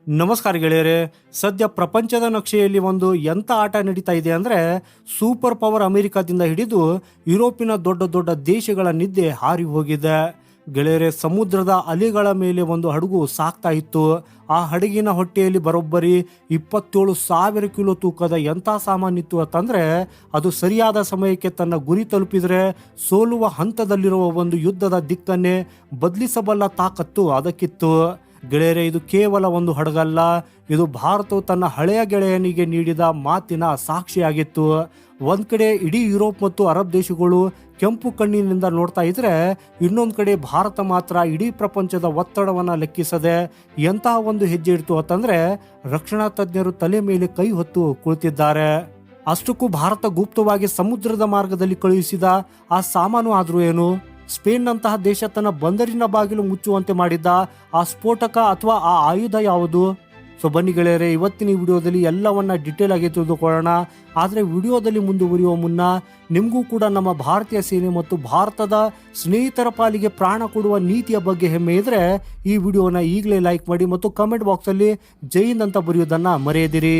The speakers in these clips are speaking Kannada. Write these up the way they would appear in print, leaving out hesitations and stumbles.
ನಮಸ್ಕಾರ ಗೆಳೆಯರೆ. ಸದ್ಯ ಪ್ರಪಂಚದ ನಕ್ಷೆಯಲ್ಲಿ ಒಂದು ಎಂಥ ಆಟ ನಡೀತಾ ಇದೆ ಅಂದರೆ, ಸೂಪರ್ ಪವರ್ ಅಮೆರಿಕಾದಿಂದ ಹಿಡಿದು ಯುರೋಪಿನ ದೊಡ್ಡ ದೊಡ್ಡ ದೇಶಗಳ ನಿದ್ದೆ ಹಾರಿ ಹೋಗಿದೆ ಗೆಳೆಯರೆ. ಸಮುದ್ರದ ಅಲೆಗಳ ಮೇಲೆ ಒಂದು ಹಡಗು ಸಾಕ್ತಾ ಇತ್ತು. ಆ ಹಡಗಿನ ಹೊಟ್ಟೆಯಲ್ಲಿ ಬರೋಬ್ಬರಿ 27,000 ಕಿಲೋ ತೂಕದ ಎಂಥ ಸಾಮಾನಿತ್ತು ಅಂತಂದ್ರೆ, ಅದು ಸರಿಯಾದ ಸಮಯಕ್ಕೆ ತನ್ನ ಗುರಿ ತಲುಪಿದ್ರೆ ಸೋಲುವ ಹಂತದಲ್ಲಿರುವ ಒಂದು ಯುದ್ಧದ ದಿಕ್ಕನ್ನೇ ಬದಲಿಸಬಲ್ಲ ತಾಕತ್ತು ಅದಕ್ಕಿತ್ತು ಗೆಳೆಯರೆ. ಇದು ಕೇವಲ ಒಂದು ಹಡಗಲ್ಲ, ಇದು ಭಾರತವು ತನ್ನ ಹಳೆಯ ಗೆಳೆಯನಿಗೆ ನೀಡಿದ ಮಾತಿನ ಸಾಕ್ಷಿಯಾಗಿತ್ತು. ಒಂದ್ ಕಡೆ ಇಡೀ ಯುರೋಪ್ ಮತ್ತು ಅರಬ್ ದೇಶಗಳು ಕೆಂಪು ಕಣ್ಣಿನಿಂದ ನೋಡ್ತಾ ಇದ್ರೆ, ಇನ್ನೊಂದು ಕಡೆ ಭಾರತ ಮಾತ್ರ ಇಡೀ ಪ್ರಪಂಚದ ಒತ್ತಡವನ್ನ ಲೆಕ್ಕಿಸದೆ ಎಂತಹ ಒಂದು ಹೆಜ್ಜೆ ಇಡ್ತು ಅಂತಂದ್ರೆ, ರಕ್ಷಣಾ ತಜ್ಞರು ತಲೆ ಮೇಲೆ ಕೈ ಹೊತ್ತು ಕುಳಿತಿದ್ದಾರೆ. ಅಷ್ಟಕ್ಕೂ ಭಾರತ ಗುಪ್ತವಾಗಿ ಸಮುದ್ರದ ಮಾರ್ಗದಲ್ಲಿ ಕಳುಹಿಸಿದ ಆ ಸಾಮಾನು ಆದ್ರೂ ಏನು? ಸ್ಪೇನ್ ನಂತಹ ದೇಶ ತನ್ನ ಬಂದರಿನ ಬಾಗಿಲು ಮುಚ್ಚುವಂತೆ ಮಾಡಿದ್ದ ಆ ಸ್ಫೋಟಕ ಅಥವಾ ಆ ಆಯುಧ ಯಾವುದು? ಸೊ ಬನ್ನಿ ಗೆಳೆಯರೆ, ಇವತ್ತಿನ ಈ ವಿಡಿಯೋದಲ್ಲಿ ಎಲ್ಲವನ್ನ ಡಿಟೇಲ್ ಆಗಿ ತಿಳಿದುಕೊಳ್ಳೋಣ. ಆದರೆ ವಿಡಿಯೋದಲ್ಲಿ ಮುಂದುವರಿಯುವ ಮುನ್ನ ನಿಮಗೂ ಕೂಡ ನಮ್ಮ ಭಾರತೀಯ ಸೇನೆ ಮತ್ತು ಭಾರತದ ಸ್ನೇಹಿತರ ಪಾಲಿಗೆ ಪ್ರಾಣ ಕೊಡುವ ನೀತಿಯ ಬಗ್ಗೆ ಹೆಮ್ಮೆ ಇದ್ರೆ ಈ ವಿಡಿಯೋನ ಈಗಲೇ ಲೈಕ್ ಮಾಡಿ ಮತ್ತು ಕಮೆಂಟ್ ಬಾಕ್ಸಲ್ಲಿ ಜೈ ಹಿಂದ್ ಅಂತ ಬರೆಯೋದನ್ನ ಮರೆಯದಿರಿ.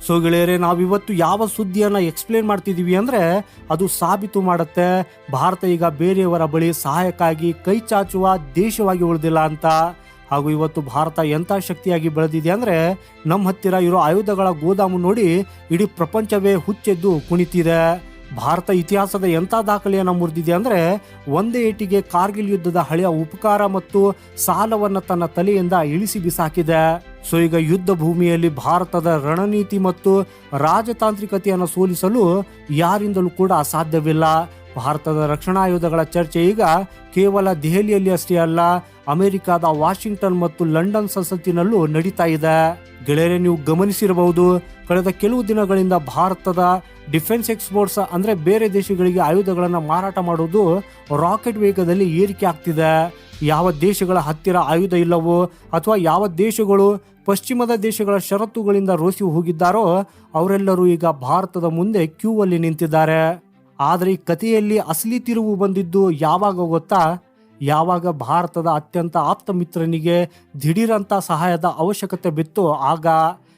ಸೊ ಗೆಳೆಯರೆ, ನಾವಿವತ್ತು ಯಾವ ಸುದ್ದಿಯನ್ನ ಎಕ್ಸ್ಪ್ಲೇನ್ ಮಾಡ್ತಿದೀವಿ ಅಂದ್ರೆ, ಅದು ಸಾಬೀತು ಮಾಡುತ್ತೆ ಭಾರತ ಈಗ ಬೇರೆಯವರ ಬಳಿ ಸಹಾಯಕ್ಕಾಗಿ ಕೈ ಚಾಚುವ ದೇಶವಾಗಿ ಉಳಿದಿಲ್ಲ ಅಂತ. ಹಾಗೂ ಇವತ್ತು ಭಾರತ ಎಂಥ ಶಕ್ತಿಯಾಗಿ ಬೆಳೆದಿದೆ ಅಂದ್ರೆ, ನಮ್ಮ ಹತ್ತಿರ ಇರೋ ಆಯುಧಗಳ ಗೋದಾಮು ನೋಡಿ ಇಡೀ ಪ್ರಪಂಚವೇ ಹುಚ್ಚೆದ್ದು ಕುಣಿತಿದೆ. ಭಾರತ ಇತಿಹಾಸದ ಎಂಥ ದಾಖಲೆಯನ್ನು ಮುರಿದಿದೆ ಅಂದ್ರೆ, ಒಂದೇ ಏಟಿಗೆ ಕಾರ್ಗಿಲ್ ಯುದ್ಧದ ಹಳೆಯ ಉಪಕಾರ ಮತ್ತು ಸಾಲವನ್ನ ತನ್ನ ತಲೆಯಿಂದ ಇಳಿಸಿ ಬಿಸಾಕಿದೆ. ಸೊ ಈಗ ಯುದ್ಧ ಭೂಮಿಯಲ್ಲಿ ಭಾರತದ ರಣನೀತಿ ಮತ್ತು ರಾಜತಾಂತ್ರಿಕತೆಯನ್ನು ಸೋಲಿಸಲು ಯಾರಿಂದಲೂ ಕೂಡ ಸಾಧ್ಯವಿಲ್ಲ. ಭಾರತದ ರಕ್ಷಣಾ ಆಯುಧಗಳ ಚರ್ಚೆ ಈಗ ಕೇವಲ ದೆಹಲಿಯಲ್ಲಿ ಅಷ್ಟೇ ಅಲ್ಲ, ಅಮೆರಿಕದ ವಾಷಿಂಗ್ಟನ್ ಮತ್ತು ಲಂಡನ್ ಸಂಸತ್ತಿನಲ್ಲೂ ನಡೀತಾ ಇದೆ. ಗೆಳೆಯರೆ, ನೀವು ಗಮನಿಸಿರಬಹುದು, ಕಳೆದ ಕೆಲವು ದಿನಗಳಿಂದ ಭಾರತದ ಡಿಫೆನ್ಸ್ ಎಕ್ಸ್ಪೋರ್ಟ್ಸ್ ಅಂದ್ರೆ ಬೇರೆ ದೇಶಗಳಿಗೆ ಆಯುಧಗಳನ್ನು ಮಾರಾಟ ಮಾಡೋದು ರಾಕೆಟ್ ವೇಗದಲ್ಲಿ ಏರಿಕೆ ಆಗ್ತಿದೆ. ಯಾವ ದೇಶಗಳ ಹತ್ತಿರ ಆಯುಧ ಇಲ್ಲವೋ ಅಥವಾ ಯಾವ ದೇಶಗಳು ಪಶ್ಚಿಮದ ದೇಶಗಳ ಷರತ್ತುಗಳಿಂದ ರೋಸಿ ಹೋಗಿದ್ದಾರೋ ಅವರೆಲ್ಲರೂ ಈಗ ಭಾರತದ ಮುಂದೆ ಕ್ಯೂ ಅಲ್ಲಿ ನಿಂತಿದ್ದಾರೆ. ಆದರೆ ಈ ಕಥೆಯಲ್ಲಿ ಅಸಲಿ ತಿರುವು ಬಂದಿದ್ದು ಯಾವಾಗ ಗೊತ್ತಾ? ಯಾವಾಗ ಭಾರತದ ಅತ್ಯಂತ ಆಪ್ತ ಮಿತ್ರನಿಗೆ ದಿಢೀರಂತ ಸಹಾಯದ ಅವಶ್ಯಕತೆ ಬಿತ್ತು ಆಗ.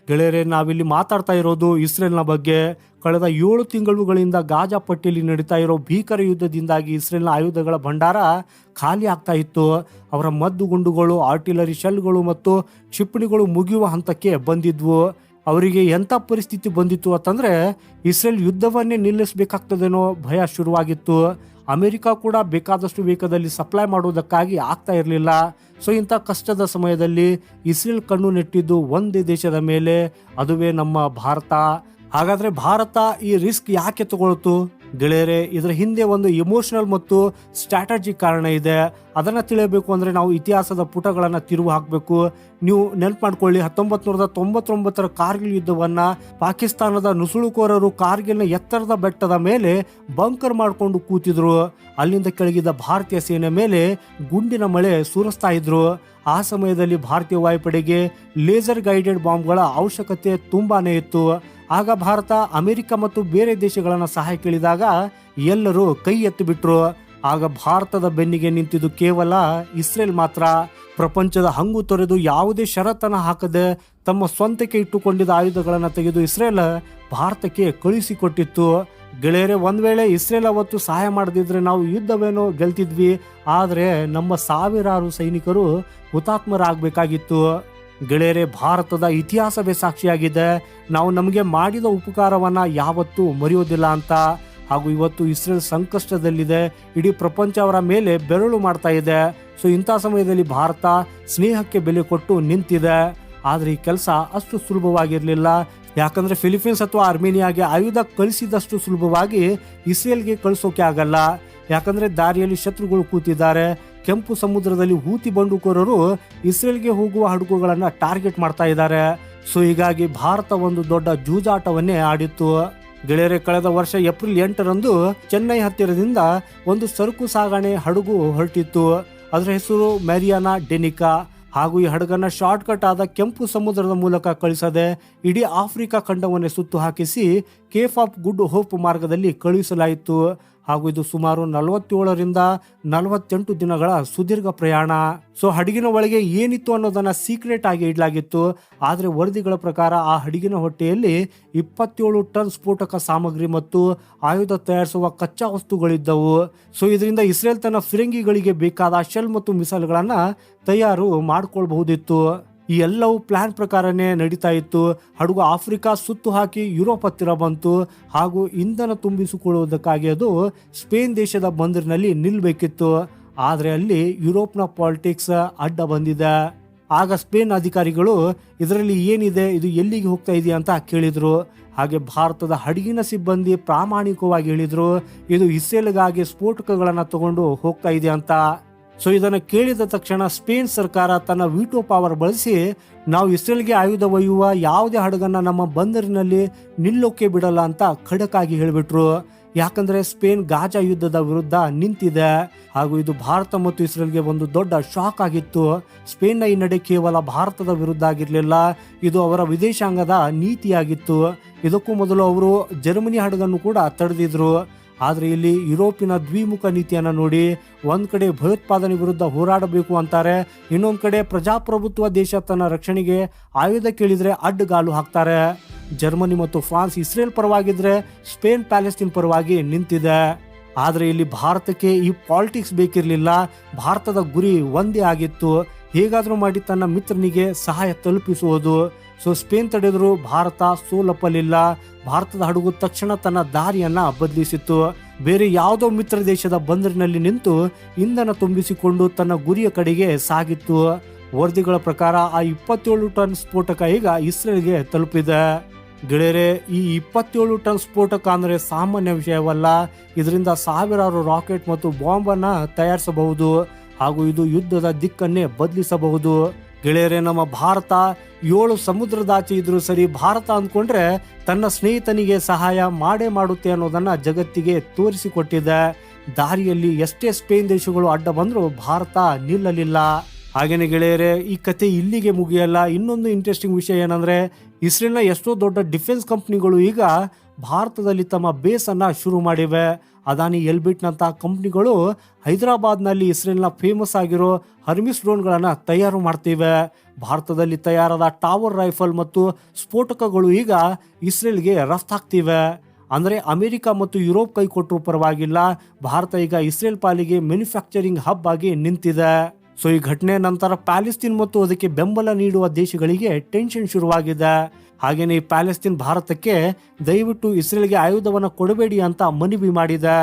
ಗೆಳೆಯರೆ, ನಾವಿಲ್ಲಿ ಮಾತಾಡ್ತಾ ಇರೋದು ಇಸ್ರೇಲ್ನ ಬಗ್ಗೆ. ಕಳೆದ 7 ತಿಂಗಳುಗಳಿಂದ ಗಾಜಾ ಪಟ್ಟಿಯಲ್ಲಿ ನಡೀತಾ ಇರೋ ಭೀಕರ ಯುದ್ಧದಿಂದಾಗಿ ಇಸ್ರೇಲ್ನ ಆಯುಧಗಳ ಭಂಡಾರ ಖಾಲಿ ಆಗ್ತಾ ಇತ್ತು. ಅವರ ಮದ್ದುಗುಂಡುಗಳು, ಆರ್ಟಿಲರಿ ಶೆಲ್ಗಳು ಮತ್ತು ಕ್ಷಿಪಣಿಗಳು ಮುಗಿಯುವ ಹಂತಕ್ಕೆ ಬಂದಿದ್ವು. ಅವರಿಗೆ ಎಂಥ ಪರಿಸ್ಥಿತಿ ಬಂದಿತ್ತು ಅಂತಂದ್ರೆ, ಇಸ್ರೇಲ್ ಯುದ್ಧವನ್ನೇ ನಿಲ್ಲಿಸಬೇಕಾಗ್ತದೇನೋ ಭಯ ಶುರುವಾಗಿತ್ತು. ಅಮೆರಿಕ ಕೂಡ ಬೇಕಾದಷ್ಟು ವೇಗದಲ್ಲಿ ಸಪ್ಲೈ ಮಾಡುವುದಕ್ಕಾಗಿ ಆಗ್ತಾ ಇರಲಿಲ್ಲ. ಸೊ ಇಂಥ ಕಷ್ಟದ ಸಮಯದಲ್ಲಿ ಇಸ್ರೇಲ್ ಕಣ್ಣು ನೆಟ್ಟಿದ್ದು ಒಂದೇ ದೇಶದ ಮೇಲೆ, ಅದುವೇ ನಮ್ಮ ಭಾರತ. ಹಾಗಾದ್ರೆ ಭಾರತ ಈ ರಿಸ್ಕ್ ಯಾಕೆ ತಗೊಳ್ತು ಗೆಳೆಯರೆ? ಇದರ ಹಿಂದೆ ಒಂದು ಇಮೋಷನಲ್ ಮತ್ತು ಸ್ಟ್ರಾಟಜಿಕ್ ಕಾರಣ ಇದೆ. ಅದನ್ನ ತಿಳಿಯಬೇಕು ಅಂದ್ರೆ ನಾವು ಇತಿಹಾಸದ ಪುಟಗಳನ್ನ ತಿರುವು ಹಾಕಬೇಕು. ನೀವು ನೆನಪು ಮಾಡ್ಕೊಳ್ಳಿ, 1999ರ ಕಾರ್ಗಿಲ್ ಯುದ್ಧವನ್ನ ಪಾಕಿಸ್ತಾನದ ನುಸುಳುಕೋರರು ಕಾರ್ಗಿಲ್ನ ಎತ್ತರದ ಬೆಟ್ಟದ ಮೇಲೆ ಬಂಕರ್ ಮಾಡಿಕೊಂಡು ಕೂತಿದ್ರು. ಅಲ್ಲಿಂದ ಕೆಳಗಿದ್ದ ಭಾರತೀಯ ಸೇನೆ ಮೇಲೆ ಗುಂಡಿನ ಮಳೆ ಸುರಿಸ್ತಾ ಇದ್ರು. ಆ ಸಮಯದಲ್ಲಿ ಭಾರತೀಯ ವಾಯುಪಡೆಗೆ ಲೇಸರ್ ಗೈಡೆಡ್ ಬಾಂಬ್ಗಳ ಅವಶ್ಯಕತೆ ತುಂಬಾನೇ ಇತ್ತು. ಆಗ ಭಾರತ ಅಮೆರಿಕ ಮತ್ತು ಬೇರೆ ದೇಶಗಳನ್ನ ಸಹಾಯ ಕೇಳಿದಾಗ ಎಲ್ಲರೂ ಕೈ ಎತ್ತಿ ಬಿಟ್ರು. ಆಗ ಭಾರತದ ಬೆನ್ನಿಗೆ ನಿಂತಿದ್ದು ಕೇವಲ ಇಸ್ರೇಲ್ ಮಾತ್ರ. ಪ್ರಪಂಚದ ಹಂಗು ತೊರೆದು ಯಾವುದೇ ಷರತ್ತನ್ನು ಹಾಕದೆ ತಮ್ಮ ಸ್ವಂತಕ್ಕೆ ಇಟ್ಟುಕೊಂಡಿದ್ದ ಆಯುಧಗಳನ್ನು ತೆಗೆದು ಇಸ್ರೇಲ್ ಭಾರತಕ್ಕೆ ಕಳುಹಿಸಿಕೊಟ್ಟಿತ್ತು. ಗೆಳೆಯರೆ, ಒಂದ್ ವೇಳೆ ಇಸ್ರೇಲ್ ಅವತ್ತು ಸಹಾಯ ಮಾಡದಿದ್ರೆ ನಾವು ಯುದ್ಧವೇನೋ ಗೆಲ್ತಿದ್ವಿ, ಆದ್ರೆ ನಮ್ಮ ಸಾವಿರಾರು ಸೈನಿಕರು ಹುತಾತ್ಮರಾಗಬೇಕಾಗಿತ್ತು. ಗೆಳೆಯರೆ, ಭಾರತದ ಇತಿಹಾಸವೇ ಸಾಕ್ಷಿಯಾಗಿದೆ ನಾವು ನಮಗೆ ಮಾಡಿದ ಉಪಕಾರವನ್ನ ಯಾವತ್ತೂ ಮರೆಯೋದಿಲ್ಲ ಅಂತ. ಹಾಗೂ ಇವತ್ತು ಇಸ್ರೇಲ್ ಸಂಕಷ್ಟದಲ್ಲಿದೆ, ಇಡೀ ಪ್ರಪಂಚ ಅವರ ಮೇಲೆ ಬೆರಳು ಮಾಡ್ತಾ ಇದೆ. ಸೊ ಇಂಥ ಸಮಯದಲ್ಲಿ ಭಾರತ ಸ್ನೇಹಕ್ಕೆ ಬೆಲೆ ಕೊಟ್ಟು ನಿಂತಿದೆ. ಆದ್ರೆ ಈ ಕೆಲಸ ಅಷ್ಟು ಸುಲಭವಾಗಿರ್ಲಿಲ್ಲ. ಯಾಕಂದ್ರೆ ಫಿಲಿಪೀನ್ಸ್ ಅಥವಾ ಅರ್ಮೇನಿಯಾಗೆ ಆಯುಧ ಕಳಿಸಿದಷ್ಟು ಸುಲಭವಾಗಿ ಇಸ್ರೇಲ್ಗೆ ಕಳಿಸೋಕೆ ಆಗಲ್ಲ. ಯಾಕಂದ್ರೆ ದಾರಿಯಲ್ಲಿ ಶತ್ರುಗಳು ಕೂತಿದ್ದಾರೆ. ಕೆಂಪು ಸಮುದ್ರದಲ್ಲಿ ಹೂತಿ ಬಂಡುಕೋರರು ಇಸ್ರೇಲ್ಗೆ ಹೋಗುವ ಹಡಗುಗಳನ್ನ ಟಾರ್ಗೆಟ್ ಮಾಡ್ತಾ ಇದ್ದಾರೆ. ಸೊ ಹೀಗಾಗಿ ಭಾರತ ಒಂದು ದೊಡ್ಡ ಜೂಜಾಟವನ್ನೇ ಆಡಿತ್ತು. ಗೆಳೆಯರೆ, ಕಳೆದ ವರ್ಷ ಏಪ್ರಿಲ್ 8ರಂದು ಚೆನ್ನೈ ಹತ್ತಿರದಿಂದ ಒಂದು ಸರಕು ಸಾಗಣೆ ಹಡಗು ಹೊರಟಿತ್ತು. ಅದರ ಹೆಸರು ಮ್ಯಾರಿಯಾನಾ ಡೆನಿಕಾ. ಹಾಗೂ ಈ ಹಡಗನ್ನ ಶಾರ್ಟ್ ಕಟ್ ಆದ ಕೆಂಪು ಸಮುದ್ರದ ಮೂಲಕ ಕಳಿಸದೆ ಇಡೀ ಆಫ್ರಿಕಾ ಖಂಡವನ್ನೇ ಸುತ್ತು ಹಾಕಿಸಿ ಕೇಪ್ ಆಫ್ ಗುಡ್ ಹೋಪ್ ಮಾರ್ಗದಲ್ಲಿ ಕಳುಹಿಸಲಾಯಿತು. ಹಾಗೂ ಇದು ಸುಮಾರು 47ರಿಂದ 48 ದಿನಗಳ ಸುದೀರ್ಘ ಪ್ರಯಾಣ. ಸೊ ಹಡಗಿನ ಒಳಗೆ ಏನಿತ್ತು ಅನ್ನೋದನ್ನ ಸೀಕ್ರೆಟ್ ಆಗಿ ಇಡಲಾಗಿತ್ತು. ಆದ್ರೆ ವರದಿಗಳ ಪ್ರಕಾರ ಆ ಹಡಗಿನ ಹೊಟ್ಟೆಯಲ್ಲಿ 27 ಟನ್ ಸ್ಫೋಟಕ ಸಾಮಗ್ರಿ ಮತ್ತು ಆಯುಧ ತಯಾರಿಸುವ ಕಚ್ಚಾ ವಸ್ತುಗಳಿದ್ದವು. ಸೊ ಇದರಿಂದ ಇಸ್ರೇಲ್ ತನ್ನ ಫಿರಂಗಿಗಳಿಗೆ ಬೇಕಾದ ಶೆಲ್ ಮತ್ತು ಮಿಸೈಲ್ಗಳನ್ನ ತಯಾರು ಮಾಡ್ಕೊಳ್ಬಹುದಿತ್ತು. ಈ ಎಲ್ಲವೂ ಪ್ಲಾನ್ ಪ್ರಕಾರನೇ ನಡೀತಾ ಇತ್ತು. ಹಡಗು ಆಫ್ರಿಕಾ ಸುತ್ತು ಹಾಕಿ ಯುರೋಪ್ ಹತ್ತಿರ ಬಂತು ಹಾಗೂ ಇಂಧನ ತುಂಬಿಸಿಕೊಳ್ಳುವುದಕ್ಕಾಗಿ ಅದು ಸ್ಪೇನ್ ದೇಶದ ಬಂದರಿನಲ್ಲಿ ನಿಲ್ಬೇಕಿತ್ತು. ಆದ್ರೆ ಅಲ್ಲಿ ಯುರೋಪ್ನ ಪಾಲಿಟಿಕ್ಸ್ ಅಡ್ಡ ಬಂದಿದೆ. ಆಗ ಸ್ಪೇನ್ ಅಧಿಕಾರಿಗಳು ಇದರಲ್ಲಿ ಏನಿದೆ, ಇದು ಎಲ್ಲಿಗೆ ಹೋಗ್ತಾ ಇದೆಯಾ ಅಂತ ಕೇಳಿದ್ರು. ಹಾಗೆ ಭಾರತದ ಹಡಗಿನ ಸಿಬ್ಬಂದಿ ಪ್ರಾಮಾಣಿಕವಾಗಿ ಹೇಳಿದ್ರು, ಇದು ಇಸ್ರೇಲ್ಗಾಗಿ ಸ್ಫೋಟಕಗಳನ್ನ ತಗೊಂಡು ಹೋಗ್ತಾ ಇದೆ ಅಂತ. ಸೊ ಇದನ್ನು ಕೇಳಿದ ತಕ್ಷಣ ಸ್ಪೇನ್ ಸರ್ಕಾರ ತನ್ನ ವಿಟೋ ಪವರ್ ಬಳಸಿ ನಾವು ಇಸ್ರೇಲ್ಗೆ ಆಯುಧ ಒಯ್ಯುವ ಯಾವುದೇ ಹಡಗನ್ನ ನಮ್ಮ ಬಂದರಿನಲ್ಲಿ ನಿಲ್ಲೋಕೆ ಬಿಡಲ್ಲ ಅಂತ ಖಡಕ್ ಆಗಿ ಹೇಳಿಬಿಟ್ರು. ಯಾಕಂದ್ರೆ ಸ್ಪೇನ್ ಗಾಜಾ ಯುದ್ಧದ ವಿರುದ್ಧ ನಿಂತಿದೆ ಹಾಗೂ ಇದು ಭಾರತ ಮತ್ತು ಇಸ್ರೇಲ್ಗೆ ಒಂದು ದೊಡ್ಡ ಶಾಕ್ ಆಗಿತ್ತು. ಸ್ಪೇನ್ನ ಈ ನಡೆ ಕೇವಲ ಭಾರತದ ವಿರುದ್ಧ ಆಗಿರ್ಲಿಲ್ಲ, ಇದು ಅವರ ವಿದೇಶಾಂಗದ ನೀತಿಯಾಗಿತ್ತು. ಇದಕ್ಕೂ ಮೊದಲು ಅವರು ಜರ್ಮನಿ ಹಡಗನ್ನು ಕೂಡ ತಡೆದಿದ್ರು. ಆದ್ರೆ ಇಲ್ಲಿ ಯುರೋಪಿನ ದ್ವಿಮುಖ ನೀತಿಯನ್ನ ನೋಡಿ, ಒಂದ್ ಕಡೆ ಭಯೋತ್ಪಾದನೆ ವಿರುದ್ಧ ಹೋರಾಡಬೇಕು ಅಂತಾರೆ, ಇನ್ನೊಂದ್ ಕಡೆ ಪ್ರಜಾಪ್ರಭುತ್ವ ದೇಶ ತನ್ನ ರಕ್ಷಣೆಗೆ ಆಯುಧ ಕೇಳಿದ್ರೆ ಅಡ್ಡಗಾಲು ಹಾಕ್ತಾರೆ. ಜರ್ಮನಿ ಮತ್ತು ಫ್ರಾನ್ಸ್ ಇಸ್ರೇಲ್ ಪರವಾಗಿದ್ರೆ ಸ್ಪೇನ್ ಪ್ಯಾಲೆಸ್ತೀನ್ ಪರವಾಗಿ ನಿಂತಿದೆ. ಆದ್ರೆ ಇಲ್ಲಿ ಭಾರತಕ್ಕೆ ಈ ಪಾಲಿಟಿಕ್ಸ್ ಬೇಕಿರ್ಲಿಲ್ಲ. ಭಾರತದ ಗುರಿ ಒಂದೇ ಆಗಿತ್ತು, ಹೇಗಾದ್ರೂ ಮಾಡಿ ತನ್ನ ಮಿತ್ರನಿಗೆ ಸಹಾಯ ತಲುಪಿಸುವುದು. ಸೊ ಸ್ಪೇನ್ ತಡೆದ್ರು, ಭಾರತ ಸೋಲಪ್ಪಲಿಲ್ಲ. ಭಾರತದ ಹಡಗು ತಕ್ಷಣ ತನ್ನ ದಾರಿಯನ್ನ ಬದಲಿಸಿತ್ತು. ಬೇರೆ ಯಾವುದೋ ಮಿತ್ರ ದೇಶದ ಬಂದರಿನಲ್ಲಿ ನಿಂತು ಇಂಧನ ತುಂಬಿಸಿಕೊಂಡು ತನ್ನ ಗುರಿಯ ಕಡೆಗೆ ಸಾಗಿತ್ತು. ವರದಿಗಳ ಪ್ರಕಾರ ಆ 27 ಟನ್ ಸ್ಫೋಟಕ ಈಗ ಇಸ್ರೇಲ್ಗೆ ತಲುಪಿದೆ. ಗೆಳೆಯರೆ, ಈ 27 ಟನ್ ಸ್ಫೋಟಕ ಅಂದ್ರೆ ಸಾಮಾನ್ಯ ವಿಷಯವಲ್ಲ. ಇದರಿಂದ ಸಾವಿರಾರು ರಾಕೆಟ್ ಮತ್ತು ಬಾಂಬ್ ಅನ್ನ ತಯಾರಿಸಬಹುದು ಹಾಗೂ ಇದು ಯುದ್ಧದ ದಿಕ್ಕನ್ನೇ ಬದಲಿಸಬಹುದು. ಗೆಳೆಯರೆ, ನಮ್ಮ ಭಾರತ 7 ಸಮುದ್ರದಾಚೆ ಇದ್ರೂ ಸರಿ, ಭಾರತ ಅಂದ್ಕೊಂಡ್ರೆ ತನ್ನ ಸ್ನೇಹಿತನಿಗೆ ಸಹಾಯ ಮಾಡೇ ಮಾಡುತ್ತೆ ಅನ್ನೋದನ್ನ ಜಗತ್ತಿಗೆ ತೋರಿಸಿಕೊಟ್ಟಿದೆ. ದಾರಿಯಲ್ಲಿ ಎಷ್ಟೇ ಸ್ಪೇನ್ ದೇಶಗಳು ಅಡ್ಡ ಬಂದ್ರು ಭಾರತ ನಿಲ್ಲಲಿಲ್ಲ. ಹಾಗೇನೆ ಗೆಳೆಯರೆ, ಈ ಕತೆ ಇಲ್ಲಿಗೆ ಮುಗಿಯಲ್ಲ. ಇನ್ನೊಂದು ಇಂಟ್ರೆಸ್ಟಿಂಗ್ ವಿಷಯ ಏನಂದ್ರೆ, ಇಸ್ರೇಲ್ನ ಎಷ್ಟೋ ದೊಡ್ಡ ಡಿಫೆನ್ಸ್ ಕಂಪ್ನಿಗಳು ಈಗ ಭಾರತದಲ್ಲಿ ತಮ್ಮ ಬೇಸ್ ಅನ್ನ ಶುರು ಮಾಡಿವೆ. ಅದಾನಿ, ಎಲ್ಬಿಟ್ ನಂತಹ ಕಂಪ್ನಿಗಳು ಹೈದರಾಬಾದ್ನಲ್ಲಿ ಇಸ್ರೇಲ್ನ ಫೇಮಸ್ ಆಗಿರೋ ಹರ್ಮಿಸ್ ಡ್ರೋನ್ಗಳನ್ನ ತಯಾರು ಮಾಡ್ತಿವೆ. ಭಾರತದಲ್ಲಿ ತಯಾರಾದ ಟವರ್ ರೈಫಲ್ ಮತ್ತು ಸ್ಫೋಟಕಗಳು ಈಗ ಇಸ್ರೇಲ್ಗೆ ರಫ್ತಾಗ್ತಿವೆ. ಅಂದ್ರೆ ಅಮೆರಿಕ ಮತ್ತು ಯುರೋಪ್ ಕೈ ಕೊಟ್ಟರು ಪರವಾಗಿಲ್ಲ, ಭಾರತ ಈಗ ಇಸ್ರೇಲ್ ಪಾಲಿಗೆ ಮ್ಯಾನುಫ್ಯಾಕ್ಚರಿಂಗ್ ಹಬ್ ಆಗಿ ನಿಂತಿದೆ. ಸೊ ಈ ಘಟನೆ ನಂತರ ಪ್ಯಾಲೆಸ್ತೀನ್ ಮತ್ತು ಅದಕ್ಕೆ ಬೆಂಬಲ ನೀಡುವ ದೇಶಗಳಿಗೆ ಟೆನ್ಷನ್ ಶುರುವಾಗಿದೆ. ಹಾಗೇನೆ ಈ ಪ್ಯಾಲೆಸ್ತೀನ್ ಭಾರತಕ್ಕೆ ದಯವಿಟ್ಟು ಇಸ್ರೇಲ್ಗೆ ಆಯುಧವನ್ನು ಕೊಡಬೇಡಿ ಅಂತ ಮನವಿ ಮಾಡಿದೆ.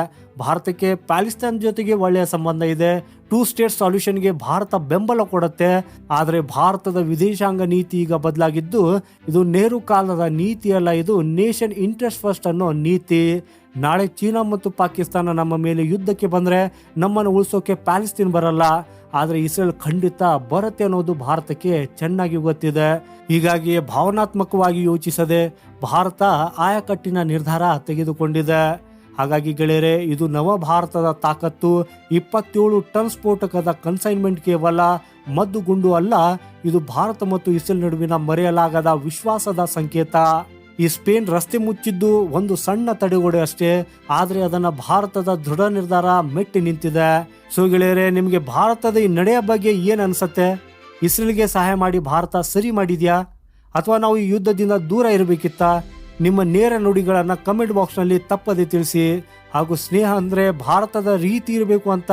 ಭಾರತಕ್ಕೆ ಪ್ಯಾಲೆಸ್ತೀನ್ ಜೊತೆಗೆ ಒಳ್ಳೆಯ ಸಂಬಂಧ ಇದೆ. 2 ಸ್ಟೇಟ್ ಸೊಲ್ಯೂಷನ್ಗೆ ಭಾರತ ಬೆಂಬಲ ಕೊಡುತ್ತೆ. ಆದರೆ ಭಾರತದ ವಿದೇಶಾಂಗ ನೀತಿ ಈಗ ಬದಲಾಗಿದ್ದು, ಇದು ನೆಹರು ಕಾಲದ ನೀತಿ ಅಲ್ಲ, ಇದು ನೇಷನ್ ಇಂಟ್ರೆಸ್ಟ್ ಫಸ್ಟ್ ಅನ್ನೋ ನೀತಿ. ನಾಳೆ ಚೀನಾ ಮತ್ತು ಪಾಕಿಸ್ತಾನ ನಮ್ಮ ಮೇಲೆ ಯುದ್ಧಕ್ಕೆ ಬಂದ್ರೆ ನಮ್ಮನ್ನು ಉಳಿಸೋಕೆ ಪ್ಯಾಲೆಸ್ತೀನ್ ಬರಲ್ಲ, ಆದ್ರೆ ಇಸ್ರೇಲ್ ಖಂಡಿತ ಬರುತ್ತೆ ಅನ್ನೋದು ಭಾರತಕ್ಕೆ ಚೆನ್ನಾಗಿ ಗೊತ್ತಿದೆ. ಹೀಗಾಗಿ ಭಾವನಾತ್ಮಕವಾಗಿ ಯೋಚಿಸದೆ ಭಾರತ ಆಯಕಟ್ಟಿನ ನಿರ್ಧಾರ ತೆಗೆದುಕೊಂಡಿದೆ. ಹಾಗಾಗಿ ಗೆಳೆಯರೆ, ಇದು ನವ ಭಾರತದ ತಾಕತ್ತು. 27 ಟನ್ ಸ್ಫೋಟಕದ ಕನ್ಸೈನ್ಮೆಂಟ್ ಕೇವಲ ಮದ್ದುಗುಂಡು ಅಲ್ಲ, ಇದು ಭಾರತ ಮತ್ತು ಇಸ್ರೇಲ್ ನಡುವಿನ ಮರೆಯಲಾಗದ ವಿಶ್ವಾಸದ ಸಂಕೇತ. ಈ ಸ್ಪೇನ್ ರಸ್ತೆ ಮುಚ್ಚಿದ್ದು ಒಂದು ಸಣ್ಣ ತಡೆಗೋಡೆ ಅಷ್ಟೇ, ಆದ್ರೆ ಅದನ್ನ ಭಾರತದ ದೃಢ ನಿರ್ಧಾರ ಮೆಟ್ಟಿ ನಿಂತಿದೆ. ಸೊ ಗೆಳೆಯರೆ, ನಿಮಗೆ ಭಾರತದ ಈ ನಡೆಯ ಬಗ್ಗೆ ಏನ್ ಅನ್ಸತ್ತೆ? ಇಸ್ರೇಲ್ಗೆ ಸಹಾಯ ಮಾಡಿ ಭಾರತ ಸರಿ ಮಾಡಿದ್ಯಾ, ಅಥವಾ ನಾವು ಈ ಯುದ್ಧದಿಂದ ದೂರ ಇರಬೇಕಿತ್ತ? ನಿಮ್ಮ ನೇರ ನುಡಿಗಳನ್ನ ಕಮೆಂಟ್ ಬಾಕ್ಸ್ನಲ್ಲಿ ತಪ್ಪದೆ ತಿಳಿಸಿ. ಹಾಗೂ ಸ್ನೇಹ ಅಂದ್ರೆ ಭಾರತದ ರೀತಿ ಇರಬೇಕು ಅಂತ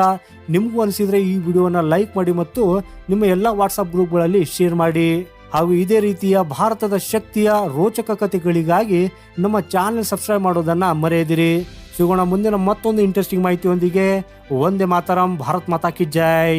ನಿಮಗೂ ಅನಿಸಿದ್ರೆ ಈ ವಿಡಿಯೋನ ಲೈಕ್ ಮಾಡಿ ಮತ್ತು ನಿಮ್ಮ ಎಲ್ಲ ವಾಟ್ಸಪ್ ಗ್ರೂಪ್ಗಳಲ್ಲಿ ಶೇರ್ ಮಾಡಿ. ಹಾಗೂ ಇದೇ ರೀತಿಯ ಭಾರತದ ಶಕ್ತಿಯ ರೋಚಕ ಕಥೆಗಳಿಗಾಗಿ ನಮ್ಮ ಚಾನೆಲ್ ಸಬ್ಸ್ಕ್ರೈಬ್ ಮಾಡೋದನ್ನ ಮರೆಯದಿರಿ. ಸಿಗೋಣ ಮುಂದಿನ ಮತ್ತೊಂದು ಇಂಟ್ರೆಸ್ಟಿಂಗ್ ಮಾಹಿತಿಯೊಂದಿಗೆ. ವಂದೇ ಮಾತರಂ. ಭಾರತ್ ಮಾತಾ ಕಿ ಜೈ.